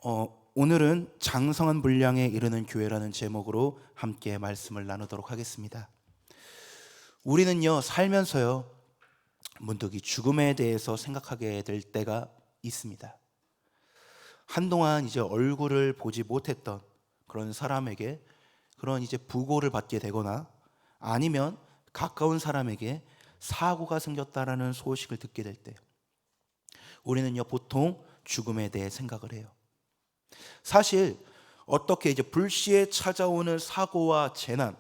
오늘은 장성한 분량에 이르는 교회라는 제목으로 함께 말씀을 나누도록 하겠습니다. 우리는요, 살면서요, 문득 이 죽음에 대해서 생각하게 될 때가 있습니다. 한동안 이제 얼굴을 보지 못했던 그런 사람에게 그런 이제 부고를 받게 되거나 아니면 가까운 사람에게 사고가 생겼다라는 소식을 듣게 될 때, 우리는요, 보통 죽음에 대해 생각을 해요. 사실 어떻게 이제 불시에 찾아오는 사고와 재난,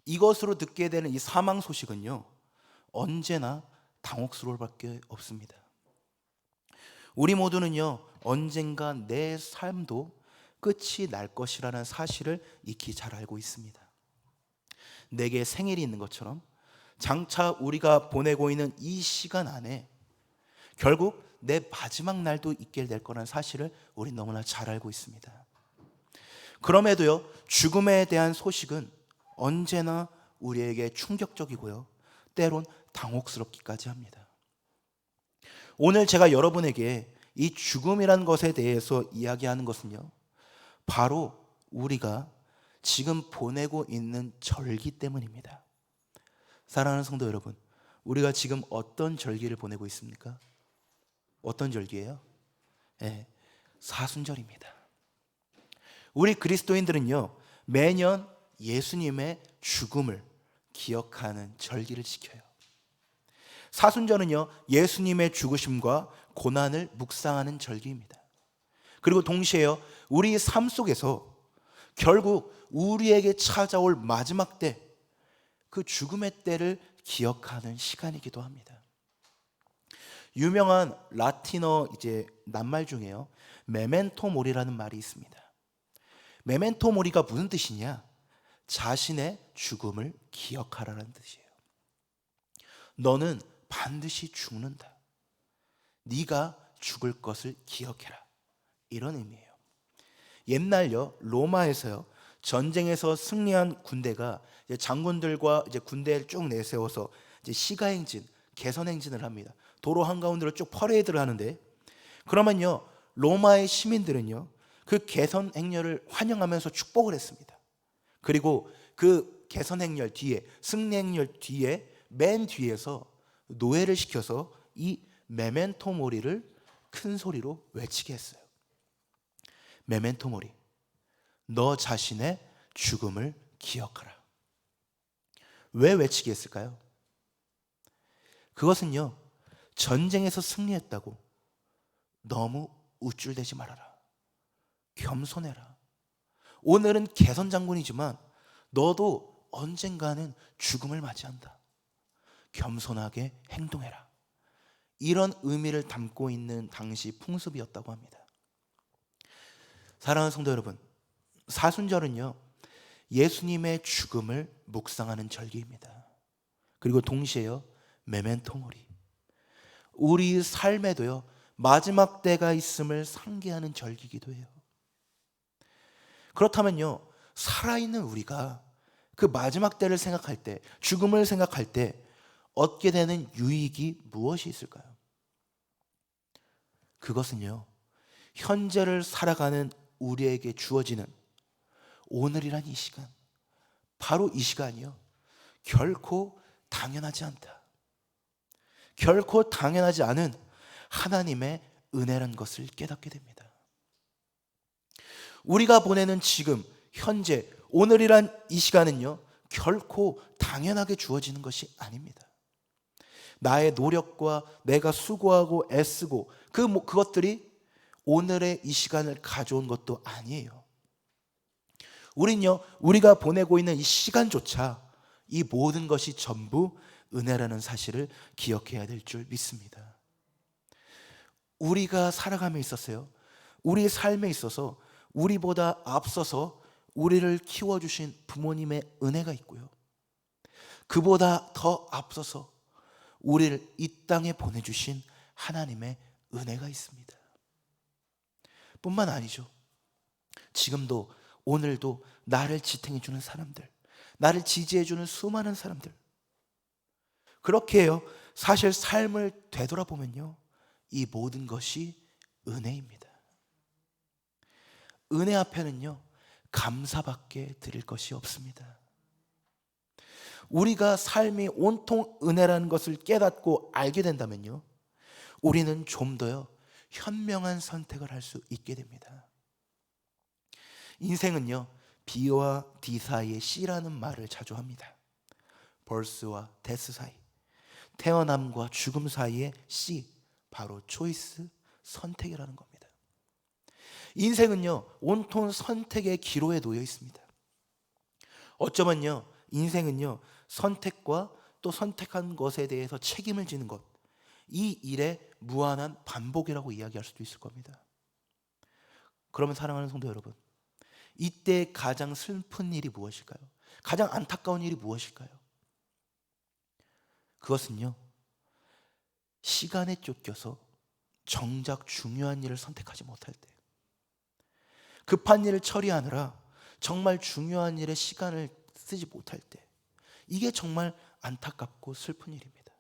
이것으로 듣게 되는 이 사망 소식은요, 언제나 당혹스러울 밖에 없습니다. 우리 모두는요, 언젠가 내 삶도 끝이 날 것이라는 사실을 익히 잘 알고 있습니다. 내게 생일이 있는 것처럼 장차 우리가 보내고 있는 이 시간 안에 결국 내 마지막 날도 있게 될 거라는 사실을 우리 너무나 잘 알고 있습니다. 그럼에도요, 죽음에 대한 소식은 언제나 우리에게 충격적이고요, 때론 당혹스럽기까지 합니다. 오늘 제가 여러분에게 이 죽음이라는 것에 대해서 이야기하는 것은요, 바로 우리가 지금 보내고 있는 절기 때문입니다. 사랑하는 성도 여러분, 우리가 지금 어떤 절기를 보내고 있습니까? 어떤 절기예요? 네, 사순절입니다. 우리 그리스도인들은요, 매년 예수님의 죽음을 기억하는 절기를 지켜요. 사순절은요, 예수님의 죽으심과 고난을 묵상하는 절기입니다. 그리고 동시에요, 우리 삶 속에서 결국 우리에게 찾아올 마지막 때, 그 죽음의 때를 기억하는 시간이기도 합니다. 유명한 라틴어 이제 낱말 중에요, 메멘토 모리라는 말이 있습니다. 메멘토 모리가 무슨 뜻이냐? 자신의 죽음을 기억하라는 뜻이에요. 너는 반드시 죽는다. 네가 죽을 것을 기억해라. 이런 의미예요. 옛날요, 로마에서요, 전쟁에서 승리한 군대가 이제 장군들과 이제 군대를 쭉 내세워서 이제 시가행진, 개선행진을 합니다. 도로 한가운데로 쭉 퍼레이드를 하는데, 그러면요, 로마의 시민들은요, 그 개선 행렬을 환영하면서 축복을 했습니다. 그리고 그 개선 행렬 뒤에, 승리 행렬 뒤에, 맨 뒤에서 노예를 시켜서 이 메멘토 모리를 큰 소리로 외치게 했어요. 메멘토 모리, 너 자신의 죽음을 기억하라. 왜 외치게 했을까요? 그것은요, 전쟁에서 승리했다고 너무 우쭐대지 말아라. 겸손해라. 오늘은 개선 장군이지만 너도 언젠가는 죽음을 맞이한다. 겸손하게 행동해라. 이런 의미를 담고 있는 당시 풍습이었다고 합니다. 사랑하는 성도 여러분, 사순절은요, 예수님의 죽음을 묵상하는 절기입니다. 그리고 동시에요, 메멘토 모리, 우리 삶에도요, 마지막 때가 있음을 상기하는 절기이기도 해요. 그렇다면요, 살아있는 우리가 그 마지막 때를 생각할 때, 죽음을 생각할 때 얻게 되는 유익이 무엇이 있을까요? 그것은요, 현재를 살아가는 우리에게 주어지는 오늘이란 이 시간, 바로 이 시간이요, 결코 당연하지 않다. 결코 당연하지 않은 하나님의 은혜라는 것을 깨닫게 됩니다. 우리가 보내는 지금, 현재, 오늘이란 이 시간은요, 결코 당연하게 주어지는 것이 아닙니다. 나의 노력과 내가 수고하고 애쓰고 그것들이 오늘의 이 시간을 가져온 것도 아니에요. 우린요, 우리가 보내고 있는 이 시간조차 이 모든 것이 전부 은혜라는 사실을 기억해야 될 줄 믿습니다. 우리가 살아감에 있어서요, 우리의 삶에 있어서 우리보다 앞서서 우리를 키워주신 부모님의 은혜가 있고요, 그보다 더 앞서서 우리를 이 땅에 보내주신 하나님의 은혜가 있습니다. 뿐만 아니죠, 지금도 오늘도 나를 지탱해주는 사람들, 나를 지지해주는 수많은 사람들, 그렇게 해요. 사실 삶을 되돌아보면요, 이 모든 것이 은혜입니다. 은혜 앞에는요 감사밖에 드릴 것이 없습니다. 우리가 삶이 온통 은혜라는 것을 깨닫고 알게 된다면요 우리는 좀 더요 현명한 선택을 할 수 있게 됩니다. 인생은요 B와 D 사이의 C라는 말을 자주 합니다. birth와 death 사이, 태어남과 죽음 사이의 C, 바로 초이스, 선택이라는 겁니다. 인생은요 온통 선택의 기로에 놓여 있습니다. 어쩌면요 인생은요 선택과 또 선택한 것에 대해서 책임을 지는 것, 이 일의 무한한 반복이라고 이야기할 수도 있을 겁니다. 그러면 사랑하는 성도 여러분, 이때 가장 슬픈 일이 무엇일까요? 가장 안타까운 일이 무엇일까요? 그것은요 시간에 쫓겨서 정작 중요한 일을 선택하지 못할 때, 급한 일을 처리하느라 정말 중요한 일에 시간을 쓰지 못할 때, 이게 정말 안타깝고 슬픈 일입니다.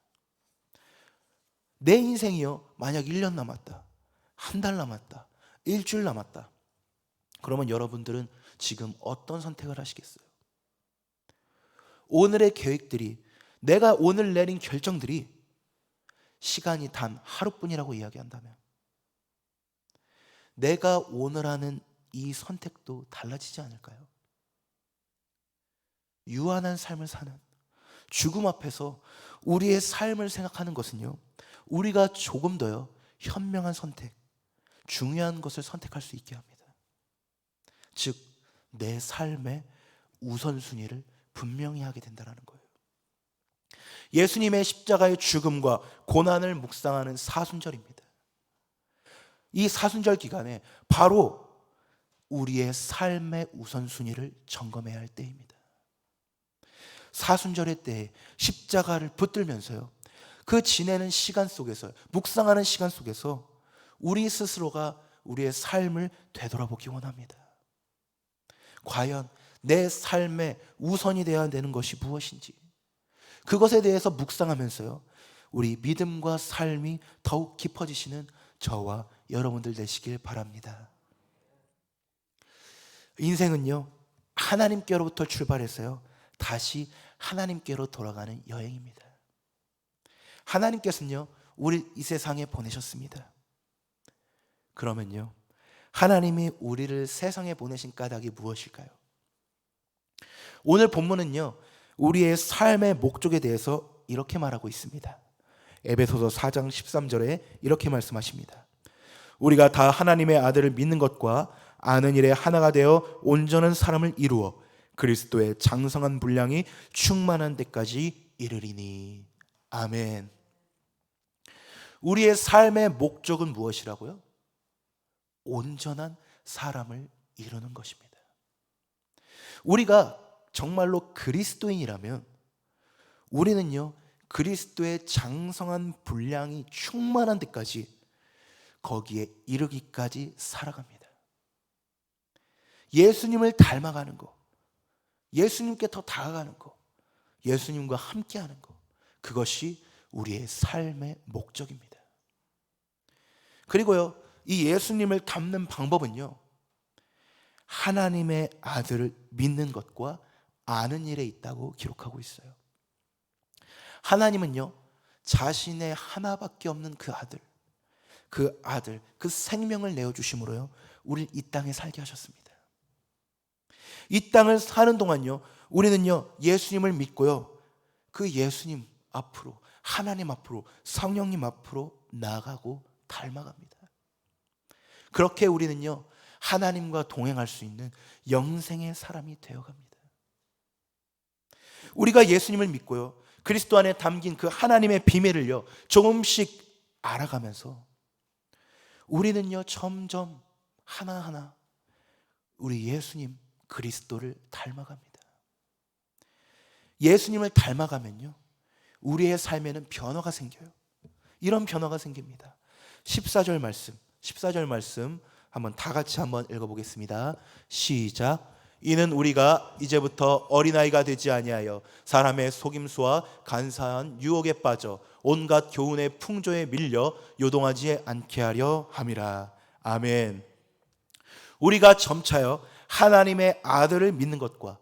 내 인생이요 만약 1년 남았다, 한 달 남았다, 일주일 남았다, 그러면 여러분들은 지금 어떤 선택을 하시겠어요? 오늘의 계획들이, 내가 오늘 내린 결정들이 시간이 단 하루뿐이라고 이야기한다면 내가 오늘 하는 이 선택도 달라지지 않을까요? 유한한 삶을 사는, 죽음 앞에서 우리의 삶을 생각하는 것은요 우리가 조금 더요 현명한 선택, 중요한 것을 선택할 수 있게 합니다. 즉 내 삶의 우선순위를 분명히 하게 된다는 거예요. 예수님의 십자가의 죽음과 고난을 묵상하는 사순절입니다. 이 사순절 기간에 바로 우리의 삶의 우선순위를 점검해야 할 때입니다. 사순절의 때에 십자가를 붙들면서요 그 지내는 시간 속에서, 묵상하는 시간 속에서 우리 스스로가 우리의 삶을 되돌아보기 원합니다. 과연 내 삶의 우선이 되어야 되는 것이 무엇인지, 그것에 대해서 묵상하면서요 우리 믿음과 삶이 더욱 깊어지시는 저와 여러분들 되시길 바랍니다. 인생은요 하나님께로부터 출발해서요 다시 하나님께로 돌아가는 여행입니다. 하나님께서는요 우리 이 세상에 보내셨습니다. 그러면요 하나님이 우리를 세상에 보내신 까닭이 무엇일까요? 오늘 본문은요 우리의 삶의 목적에 대해서 이렇게 말하고 있습니다. 에베소서 4장 13절에 이렇게 말씀하십니다. 우리가 다 하나님의 아들을 믿는 것과 아는 일에 하나가 되어 온전한 사람을 이루어 그리스도의 장성한 분량이 충만한 데까지 이르리니. 아멘. 우리의 삶의 목적은 무엇이라고요? 온전한 사람을 이루는 것입니다. 우리가 정말로 그리스도인이라면 우리는요 그리스도의 장성한 분량이 충만한 데까지, 거기에 이르기까지 살아갑니다. 예수님을 닮아가는 거, 예수님께 더 다가가는 거, 예수님과 함께하는 거, 그것이 우리의 삶의 목적입니다. 그리고요 이 예수님을 닮는 방법은요 하나님의 아들을 믿는 것과 아는 일에 있다고 기록하고 있어요. 하나님은요 자신의 하나밖에 없는 그 아들, 그 생명을 내어주심으로요 우리를 이 땅에 살게 하셨습니다. 이 땅을 사는 동안요 우리는요 예수님을 믿고요 그 예수님 앞으로, 하나님 앞으로, 성령님 앞으로 나아가고 닮아갑니다. 그렇게 우리는요 하나님과 동행할 수 있는 영생의 사람이 되어갑니다. 우리가 예수님을 믿고요 그리스도 안에 담긴 그 하나님의 비밀을요 조금씩 알아가면서 우리는요 점점 하나하나 우리 예수님 그리스도를 닮아갑니다. 예수님을 닮아가면요 우리의 삶에는 변화가 생겨요. 이런 변화가 생깁니다. 14절 말씀 한번 다 같이 한번 읽어보겠습니다. 시작. 이는 우리가 이제부터 어린아이가 되지 아니하여 사람의 속임수와 간사한 유혹에 빠져 온갖 교훈의 풍조에 밀려 요동하지 않게 하려 함이라. 아멘. 우리가 점차여 하나님의 아들을 믿는 것과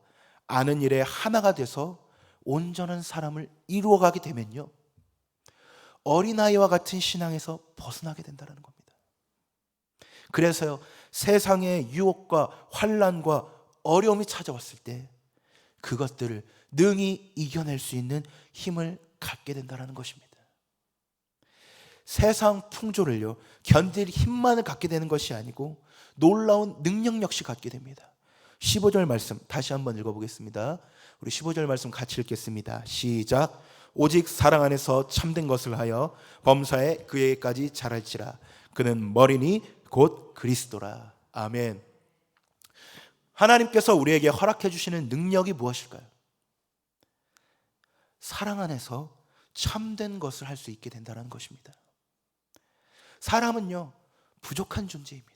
아는 일에 하나가 돼서 온전한 사람을 이루어가게 되면요, 어린아이와 같은 신앙에서 벗어나게 된다는 겁니다. 그래서요, 세상의 유혹과 환난과 어려움이 찾아왔을 때 그것들을 능히 이겨낼 수 있는 힘을 갖게 된다는 것입니다. 세상 풍조를요, 견딜 힘만을 갖게 되는 것이 아니고 놀라운 능력 역시 갖게 됩니다. 15절 말씀 다시 한번 읽어보겠습니다. 우리 15절 말씀 같이 읽겠습니다. 시작. 오직 사랑 안에서 참된 것을 하여 범사에 그에게까지 자랄지라. 그는 머리니 곧 그리스도라. 아멘. 하나님께서 우리에게 허락해 주시는 능력이 무엇일까요? 사랑 안에서 참된 것을 할 수 있게 된다는 것입니다. 사람은요, 부족한 존재입니다.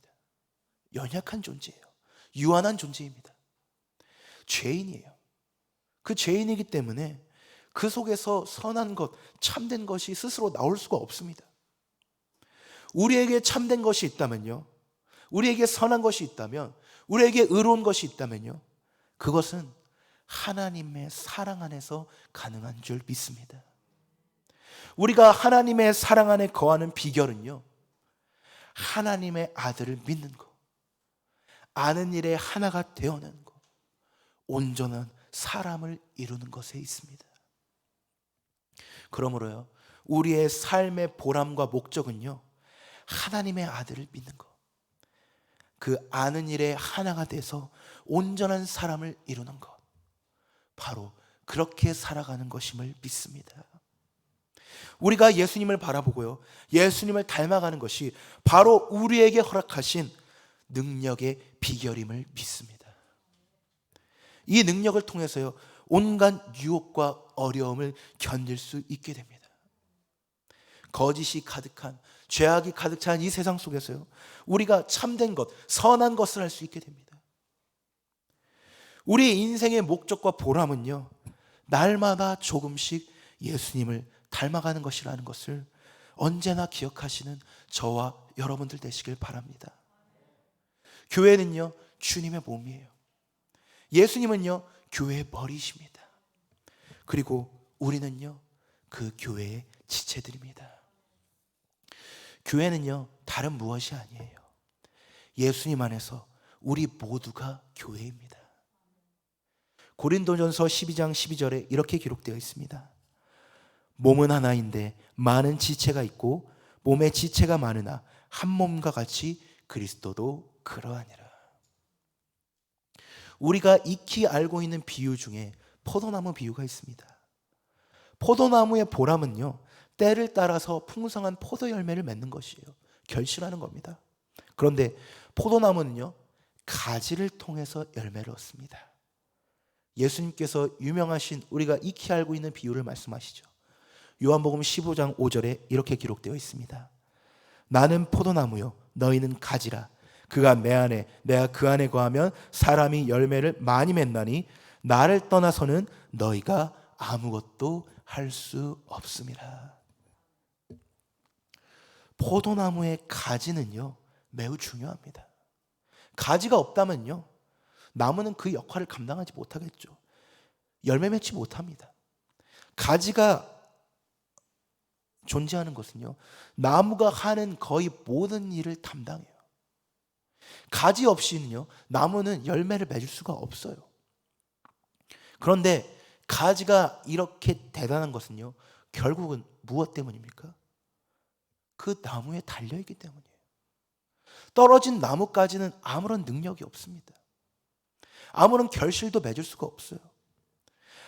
연약한 존재예요. 유한한 존재입니다. 죄인이에요. 그 죄인이기 때문에 그 속에서 선한 것, 참된 것이 스스로 나올 수가 없습니다. 우리에게 참된 것이 있다면요, 우리에게 선한 것이 있다면, 우리에게 의로운 것이 있다면요, 그것은 하나님의 사랑 안에서 가능한 줄 믿습니다. 우리가 하나님의 사랑 안에 거하는 비결은요, 하나님의 아들을 믿는 것, 아는 일에 하나가 되어내는 것, 온전한 사람을 이루는 것에 있습니다. 그러므로요, 우리의 삶의 보람과 목적은요, 하나님의 아들을 믿는 것, 그 아는 일에 하나가 돼서 온전한 사람을 이루는 것, 바로 그렇게 살아가는 것임을 믿습니다. 우리가 예수님을 바라보고요, 예수님을 닮아가는 것이 바로 우리에게 허락하신 능력의 비결임을 믿습니다. 이 능력을 통해서요, 온갖 유혹과 어려움을 견딜 수 있게 됩니다. 거짓이 가득한, 죄악이 가득 찬 이 세상 속에서요, 우리가 참된 것, 선한 것을 할 수 있게 됩니다. 우리 인생의 목적과 보람은요, 날마다 조금씩 예수님을 닮아가는 것이라는 것을 언제나 기억하시는 저와 여러분들 되시길 바랍니다. 교회는요, 주님의 몸이에요. 예수님은요, 교회의 머리이십니다. 그리고 우리는요, 그 교회의 지체들입니다. 교회는요, 다른 무엇이 아니에요. 예수님 안에서 우리 모두가 교회입니다. 고린도전서 12장 12절에 이렇게 기록되어 있습니다. 몸은 하나인데 많은 지체가 있고 몸에 지체가 많으나 한 몸과 같이 그리스도도 그러하니라. 우리가 익히 알고 있는 비유 중에 포도나무 비유가 있습니다. 포도나무의 보람은요, 때를 따라서 풍성한 포도 열매를 맺는 것이에요. 결실하는 겁니다. 그런데 포도나무는요, 가지를 통해서 열매를 얻습니다. 예수님께서 유명하신, 우리가 익히 알고 있는 비유를 말씀하시죠. 요한복음 15장 5절에 이렇게 기록되어 있습니다. 나는 포도나무요, 너희는 가지라. 그가 내 안에, 내가 그 안에 거하면 사람이 열매를 많이 맺나니 나를 떠나서는 너희가 아무것도 할 수 없음이라. 포도나무의 가지는요, 매우 중요합니다. 가지가 없다면요, 나무는 그 역할을 감당하지 못하겠죠. 열매 맺지 못합니다. 가지가 존재하는 것은요, 나무가 하는 거의 모든 일을 담당해요. 가지 없이는요, 나무는 열매를 맺을 수가 없어요. 그런데 가지가 이렇게 대단한 것은요, 결국은 무엇 때문입니까? 그 나무에 달려있기 때문이에요. 떨어진 나무까지는 아무런 능력이 없습니다. 아무런 결실도 맺을 수가 없어요.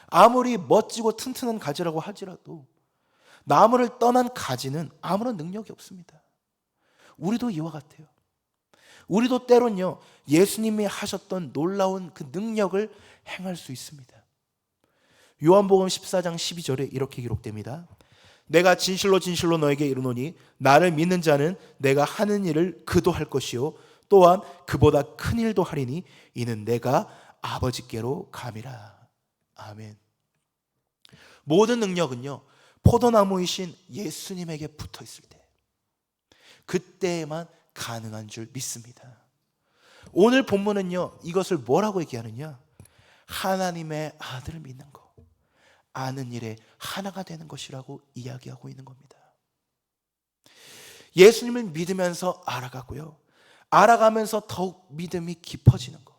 아무리 멋지고 튼튼한 가지라고 할지라도 나무를 떠난 가지는 아무런 능력이 없습니다. 우리도 이와 같아요. 우리도 때론요, 예수님이 하셨던 놀라운 그 능력을 행할 수 있습니다. 요한복음 14장 12절에 이렇게 기록됩니다. 내가 진실로 진실로 너에게 이르노니 나를 믿는 자는 내가 하는 일을 그도 할 것이요 또한 그보다 큰 일도 하리니 이는 내가 아버지께로 감이라. 아멘. 모든 능력은요, 포도나무이신 예수님에게 붙어 있을 때, 그때에만 가능한 줄 믿습니다. 오늘 본문은요, 이것을 뭐라고 얘기하느냐? 하나님의 아들을 믿는 것, 아는 일에 하나가 되는 것이라고 이야기하고 있는 겁니다. 예수님을 믿으면서 알아가고요, 알아가면서 더욱 믿음이 깊어지는 것,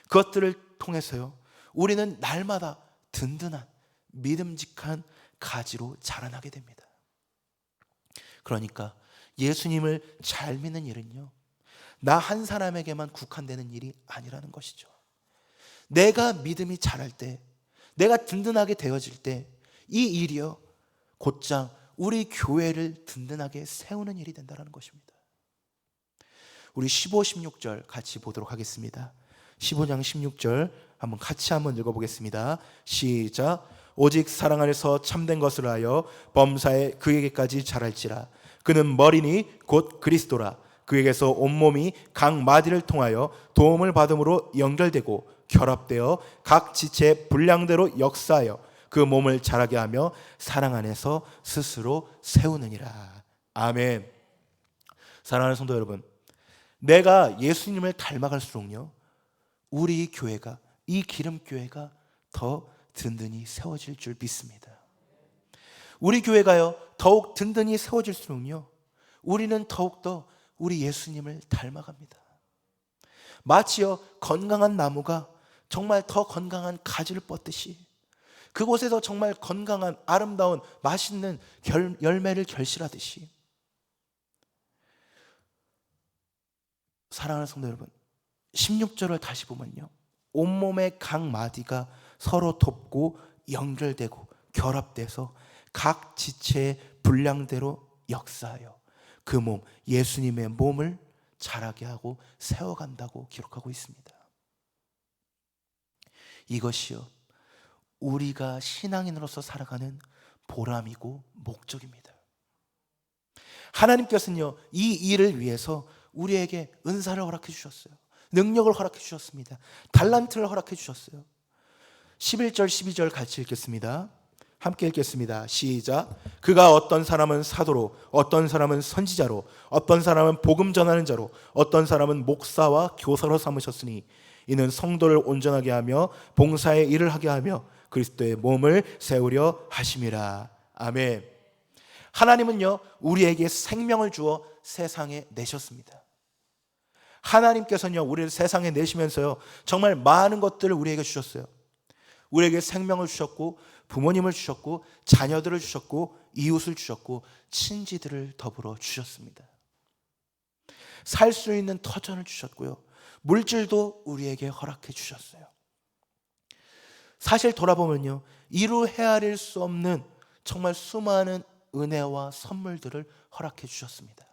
그것들을 통해서요, 우리는 날마다 든든한 믿음직한 가지로 자라나게 됩니다. 그러니까 예수님을 잘 믿는 일은요, 나 한 사람에게만 국한되는 일이 아니라는 것이죠. 내가 믿음이 자랄 때, 내가 든든하게 되어질 때, 이 일이요, 곧장 우리 교회를 든든하게 세우는 일이 된다는 것입니다. 우리 15, 16절 같이 보도록 하겠습니다. 15장 16절 같이 한번 읽어보겠습니다. 시작. 오직 사랑 안에서 참된 것을 하여 범사에 그에게까지 자랄지라. 그는 머리니 곧 그리스도라. 그에게서 온몸이 각 마디를 통하여 도움을 받음으로 연결되고 결합되어 각 지체의 분량대로 역사하여 그 몸을 자라게 하며 사랑 안에서 스스로 세우느니라. 아멘. 사랑하는 성도 여러분, 내가 예수님을 닮아갈수록요, 우리 교회가, 이 기름교회가 더 든든히 세워질 줄 믿습니다. 우리 교회가요, 더욱 든든히 세워질수록요, 우리는 더욱더 우리 예수님을 닮아갑니다. 마치요, 건강한 나무가 정말 더 건강한 가지를 뻗듯이, 그곳에서 정말 건강한 아름다운 맛있는 열매를 결실하듯이, 사랑하는 성도 여러분, 16절을 다시 보면요, 온몸의 각 마디가 서로 돕고 연결되고 결합돼서 각 지체의 분량대로 역사하여 그 몸, 예수님의 몸을 자라게 하고 세워간다고 기록하고 있습니다. 이것이요, 우리가 신앙인으로서 살아가는 보람이고 목적입니다. 하나님께서는요, 이 일을 위해서 우리에게 은사를 허락해 주셨어요. 능력을 허락해 주셨습니다. 달란트를 허락해 주셨어요. 11절 12절 같이 읽겠습니다. 함께 읽겠습니다. 시작. 그가 어떤 사람은 사도로, 어떤 사람은 선지자로, 어떤 사람은 복음 전하는 자로, 어떤 사람은 목사와 교사로 삼으셨으니 이는 성도를 온전하게 하며 봉사의 일을 하게 하며 그리스도의 몸을 세우려 하심이라. 아멘. 하나님은요, 우리에게 생명을 주어 세상에 내셨습니다. 하나님께서는요, 우리를 세상에 내시면서요, 정말 많은 것들을 우리에게 주셨어요. 우리에게 생명을 주셨고, 부모님을 주셨고, 자녀들을 주셨고, 이웃을 주셨고, 친지들을 더불어 주셨습니다. 살 수 있는 터전을 주셨고요, 물질도 우리에게 허락해 주셨어요. 사실 돌아보면요, 이루 헤아릴 수 없는 정말 수많은 은혜와 선물들을 허락해 주셨습니다.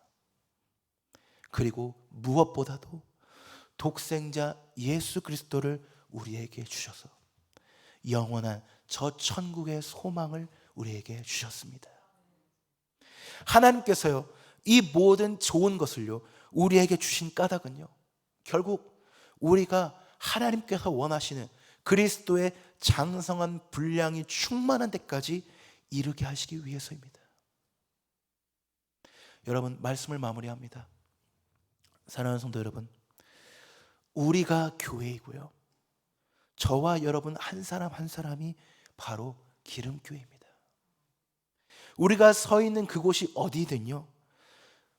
그리고 무엇보다도 독생자 예수 그리스도를 우리에게 주셔서 영원한 저 천국의 소망을 우리에게 주셨습니다. 하나님께서요, 이 모든 좋은 것을요, 우리에게 주신 까닭은요, 결국 우리가 하나님께서 원하시는 그리스도의 장성한 분량이 충만한 데까지 이르게 하시기 위해서입니다. 여러분, 말씀을 마무리합니다. 사랑하는 성도 여러분, 우리가 교회이고요, 저와 여러분 한 사람 한 사람이 바로 기름교회입니다. 우리가 서 있는 그곳이 어디든요,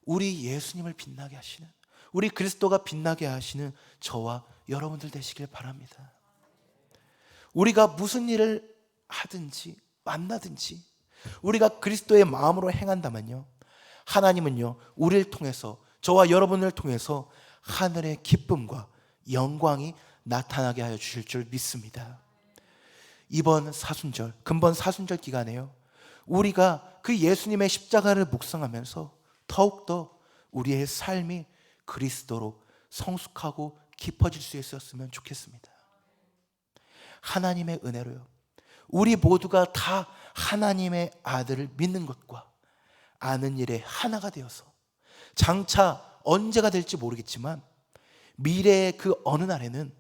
우리 예수님을 빛나게 하시는, 우리 그리스도가 빛나게 하시는 저와 여러분들 되시길 바랍니다. 우리가 무슨 일을 하든지 만나든지 우리가 그리스도의 마음으로 행한다면요, 하나님은요, 우리를 통해서, 저와 여러분을 통해서 하늘의 기쁨과 영광이 나타나게 하여 주실 줄 믿습니다. 이번 사순절, 금번 사순절 기간에요, 우리가 그 예수님의 십자가를 묵상하면서 더욱더 우리의 삶이 그리스도로 성숙하고 깊어질 수 있었으면 좋겠습니다. 하나님의 은혜로요, 우리 모두가 다 하나님의 아들을 믿는 것과 아는 일에 하나가 되어서 장차 언제가 될지 모르겠지만 미래의 그 어느 날에는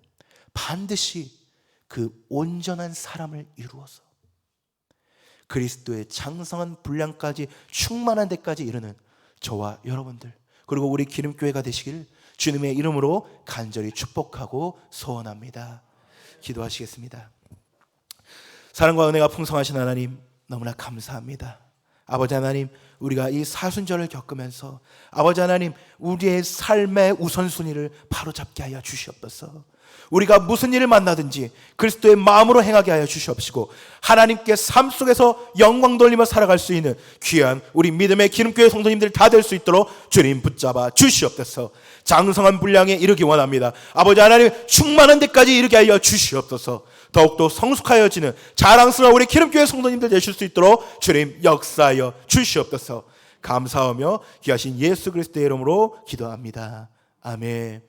반드시 그 온전한 사람을 이루어서 그리스도의 장성한 분량까지 충만한 데까지 이르는 저와 여러분들, 그리고 우리 기름교회가 되시길 주님의 이름으로 간절히 축복하고 소원합니다. 기도하시겠습니다. 사랑과 은혜가 풍성하신 하나님, 너무나 감사합니다. 아버지 하나님, 우리가 이 사순절을 겪으면서 아버지 하나님, 우리의 삶의 우선순위를 바로잡게 하여 주시옵소서. 우리가 무슨 일을 만나든지 그리스도의 마음으로 행하게 하여 주시옵시고, 하나님께 삶 속에서 영광 돌리며 살아갈 수 있는 귀한 우리 믿음의 기름교회 성도님들 다 될 수 있도록 주님 붙잡아 주시옵소서. 장성한 분량에 이르기 원합니다. 아버지 하나님, 충만한 데까지 이르게 하여 주시옵소서. 더욱더 성숙하여지는 자랑스러운 우리 기름교회 성도님들 되실 수 있도록 주님 역사하여 주시옵소서. 감사하며 귀하신 예수 그리스도의 이름으로 기도합니다. 아멘.